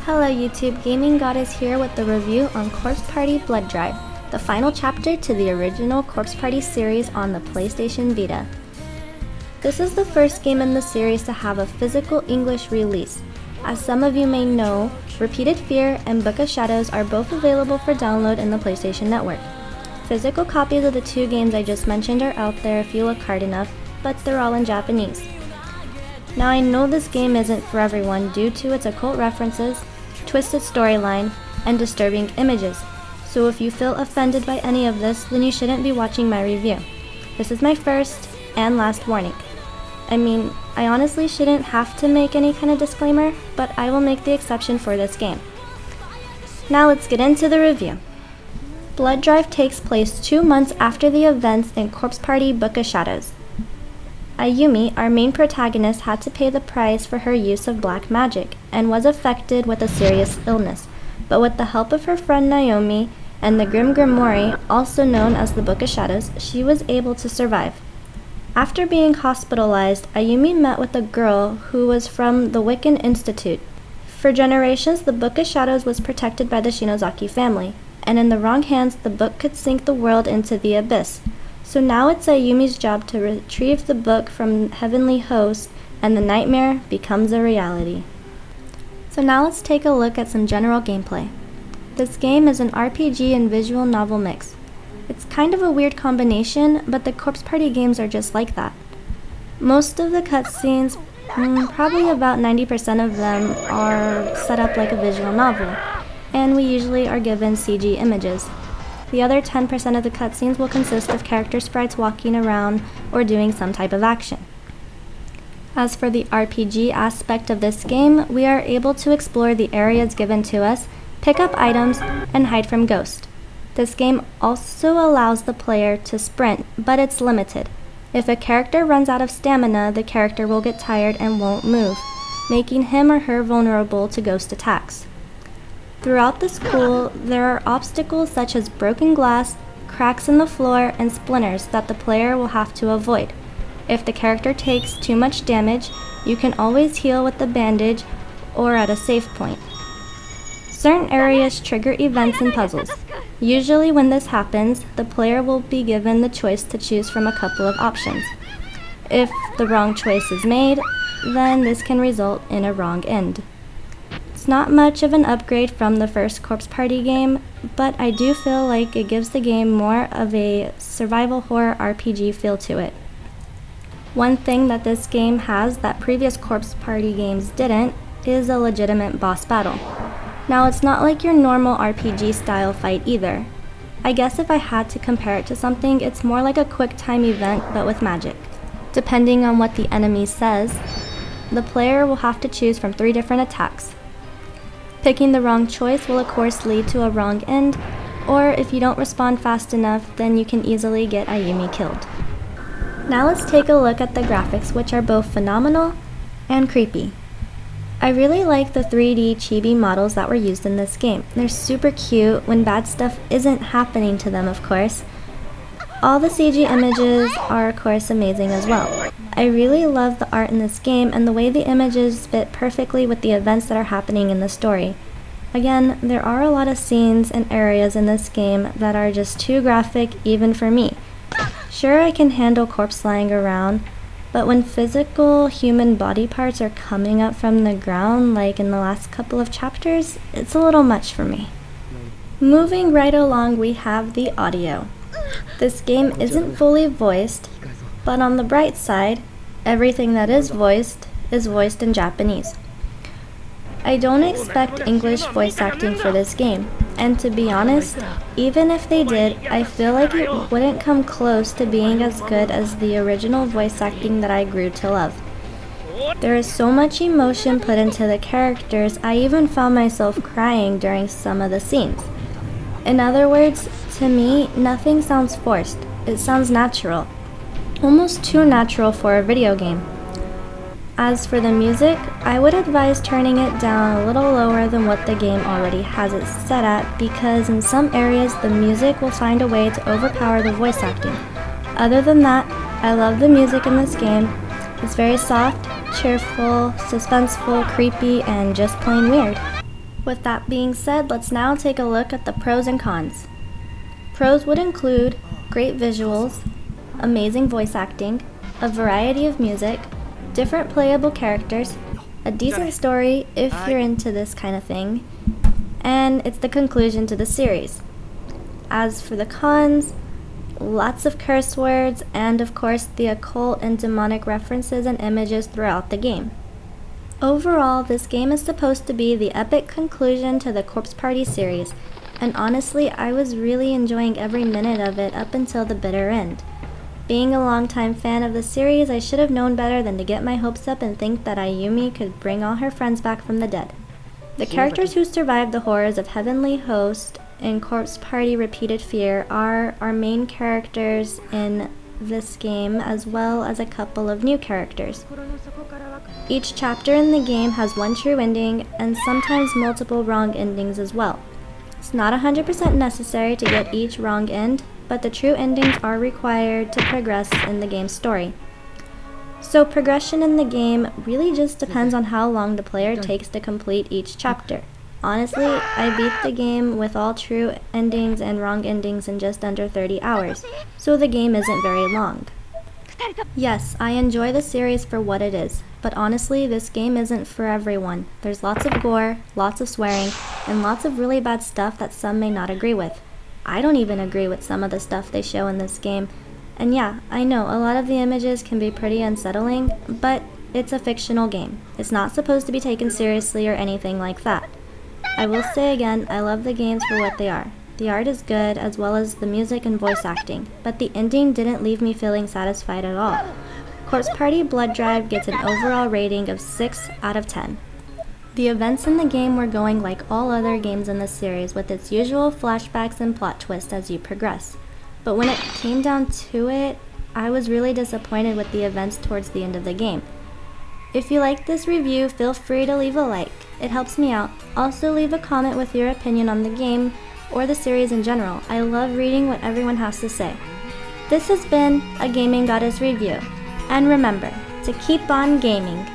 Hello YouTube, Gaming Goddess here with the review on Corpse Party Blood Drive, the final chapter to the original Corpse Party series on the PlayStation Vita. This is the first game in the series to have a physical English release. As some of you may know, Repeated Fear and Book of Shadows are both available for download in the PlayStation Network. Physical copies of the two games I just mentioned are out there if you look hard enough, but they're all in Japanese. Now I know this game isn't for everyone due to its occult references, twisted storyline, and disturbing images, so if you feel offended by any of this, then you shouldn't be watching my review. This is my first and last warning. I mean, I honestly shouldn't have to make any kind of disclaimer, but I will make the exception for this game. Now let's get into the review. Blood Drive takes place 2 months after the events in Corpse Party Book of Shadows. Ayumi, our main protagonist, had to pay the price for her use of black magic and was affected with a serious illness, but with the help of her friend Naomi and the Grim Grimoire, also known as the Book of Shadows, she was able to survive. After being hospitalized, Ayumi met with a girl who was from the Wiccan Institute. For generations, the Book of Shadows was protected by the Shinozaki family, and in the wrong hands, the book could sink the world into the abyss. So now it's Ayumi's job to retrieve the book from heavenly hosts, and the nightmare becomes a reality. So now let's take a look at some general gameplay. This game is an RPG and visual novel mix. It's kind of a weird combination, but the Corpse Party games are just like that. Most of the cutscenes, probably about 90% of them, are set up like a visual novel, and we usually are given CG images. The other 10% of the cutscenes will consist of character sprites walking around or doing some type of action. As for the RPG aspect of this game, we are able to explore the areas given to us, pick up items, and hide from ghosts. This game also allows the player to sprint, but it's limited. If a character runs out of stamina, the character will get tired and won't move, making him or her vulnerable to ghost attacks. Throughout the school, there are obstacles such as broken glass, cracks in the floor, and splinters that the player will have to avoid. If the character takes too much damage, you can always heal with a bandage or at a save point. Certain areas trigger events and puzzles. Usually when this happens, the player will be given the choice to choose from a couple of options. If the wrong choice is made, then this can result in a wrong end. It's not much of an upgrade from the first Corpse Party game, but I do feel like it gives the game more of a survival horror RPG feel to it. One thing that this game has that previous Corpse Party games didn't is a legitimate boss battle. Now it's not like your normal RPG style fight either. I guess if I had to compare it to something, it's more like a quick time event but with magic. Depending on what the enemy says, the player will have to choose from 3 different attacks. Picking the wrong choice will of course lead to a wrong end, or if you don't respond fast enough, then you can easily get Ayumi killed. Now let's take a look at the graphics, which are both phenomenal and creepy. I really like the 3D chibi models that were used in this game. They're super cute when bad stuff isn't happening to them, of course. All the CG images are of course amazing as well. I really love the art in this game and the way the images fit perfectly with the events that are happening in the story. Again, there are a lot of scenes and areas in this game that are just too graphic even for me. Sure, I can handle corpse lying around, but when physical human body parts are coming up from the ground like in the last couple of chapters, it's a little much for me. Moving right along, we have the audio. This game isn't fully voiced, but on the bright side, everything that is voiced in Japanese. I don't expect English voice acting for this game, and to be honest, even if they did, I feel like it wouldn't come close to being as good as the original voice acting that I grew to love. There is so much emotion put into the characters, I even found myself crying during some of the scenes. In other words, to me, nothing sounds forced. It sounds natural. Almost too natural for a video game. As for the music, I would advise turning it down a little lower than what the game already has it set at, because in some areas the music will find a way to overpower the voice acting. Other than that, I love the music in this game. It's very soft, cheerful, suspenseful, creepy, and just plain weird. With that being said, let's now take a look at the pros and cons. Pros would include great visuals, amazing voice acting, a variety of music, different playable characters, a decent story if you're into this kind of thing, and it's the conclusion to the series. As for the cons, lots of curse words, and of course the occult and demonic references and images throughout the game. Overall, this game is supposed to be the epic conclusion to the Corpse Party series, and honestly, I was really enjoying every minute of it up until the bitter end. Being a longtime fan of the series, I should have known better than to get my hopes up and think that Ayumi could bring all her friends back from the dead. The characters who survived the horrors of Heavenly Host and Corpse Party Repeated Fear are our main characters in this game, as well as a couple of new characters. Each chapter in the game has one true ending, and sometimes multiple wrong endings as well. It's not 100% necessary to get each wrong end, but the true endings are required to progress in the game's story. So progression in the game really just depends on how long the player takes to complete each chapter. Honestly, I beat the game with all true endings and wrong endings in just under 30 hours, so the game isn't very long. Yes, I enjoy the series for what it is, but honestly, this game isn't for everyone. There's lots of gore, lots of swearing, and lots of really bad stuff that some may not agree with. I don't even agree with some of the stuff they show in this game, and yeah, I know a lot of the images can be pretty unsettling, but it's a fictional game. It's not supposed to be taken seriously or anything like that. I will say again, I love the games for what they are. The art is good, as well as the music and voice acting, but the ending didn't leave me feeling satisfied at all. Corpse Party Blood Drive gets an overall rating of 6 out of 10. The events in the game were going like all other games in the series, with its usual flashbacks and plot twists as you progress. But when it came down to it, I was really disappointed with the events towards the end of the game. If you liked this review, feel free to leave a like. It helps me out. Also leave a comment with your opinion on the game or the series in general. I love reading what everyone has to say. This has been a Gaming Goddess review. And remember to keep on gaming.